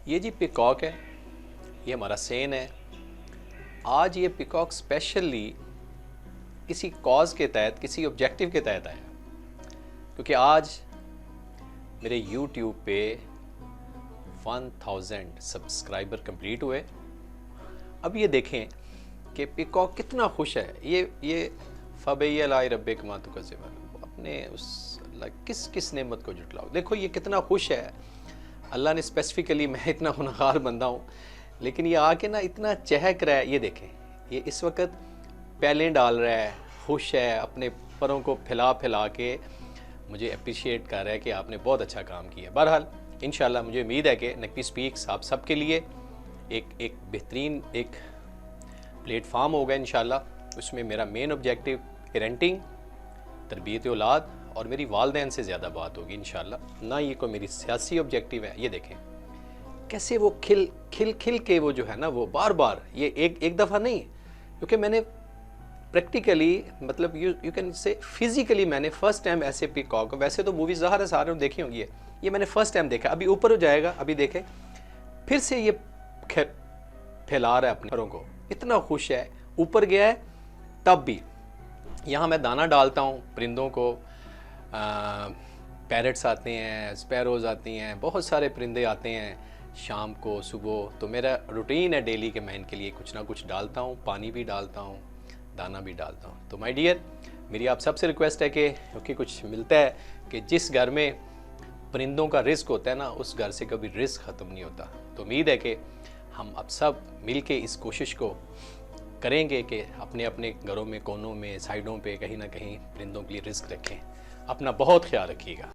ये जी पिकॉक है, ये हमारा सेन है। आज ये पिकॉक स्पेशली किसी कॉज के तहत, किसी ऑब्जेक्टिव के तहत आया, क्योंकि आज मेरे यूट्यूब पे 1000 सब्सक्राइबर कंप्लीट हुए। अब ये देखें कि पिकॉक कितना खुश है। ये फ़बैयल आए रब्बे कमा तो कज़े अपने उस किस किस नेमत को जुटलाओ। देखो ये कितना खुश है। अल्लाह ने स्पेसिफिकली, मैं इतना गुनहगार बंदा हूँ, लेकिन ये आके ना इतना चहक रहा है। ये देखें, ये इस वक्त पैलें डाल रहा है, खुश है, अपने परों को फैला फैला के मुझे अप्रिशिएट कर रहा है कि आपने बहुत अच्छा काम किया। बहरहाल इंशाल्लाह मुझे उम्मीद है कि नकवी स्पीक्स आप सब के लिए एक बेहतरीन एक प्लेटफार्म होगा इंशाल्लाह। उसमें मेरा मेन ऑब्जेक्टिव पेरेंटिंग, तरबियत औलाद और मेरी वालदैन से ज़्यादा बात होगी इंशाल्लाह। ना ये कोई मेरी सियासी ऑब्जेक्टिव है। ये देखें कैसे वो खिल खिल खिल के वो जो है ना, वो बार बार, ये एक दफ़ा नहीं, क्योंकि मैंने प्रैक्टिकली, मतलब यू कैन से फिजिकली, मैंने फर्स्ट टाइम ऐसे पिकॉक, वैसे तो मूवीज़ ज़ाहिर है सारे देखी होंगी, ये मैंने फर्स्ट टाइम देखा। अभी ऊपर हो जाएगा, अभी देखें फिर से ये फैला रहा है अपने परों को, इतना खुश है। ऊपर गया है तब भी। यहाँ मैं दाना डालता हूँ परिंदों को, पैरट्स आते हैं, स्पैरोज़ आती हैं, बहुत सारे परिंदे आते हैं शाम को सुबह। तो मेरा रूटीन है डेली कि मैं इनके लिए कुछ ना कुछ डालता हूँ, पानी भी डालता हूँ, दाना भी डालता हूँ। तो माय डियर, मेरी आप सबसे रिक्वेस्ट है कि क्योंकि कुछ मिलता है कि जिस घर में परिंदों का रिस्क होता है ना, उस घर से कभी रिस्क ख़त्म नहीं होता। तो उम्मीद है कि हम अब सब मिल के इस कोशिश को करेंगे कि अपने अपने घरों में, कोनों में, साइडों पे कहीं ना कहीं परिंदों के लिए रिस्क रखें। अपना बहुत ख्याल रखिएगा।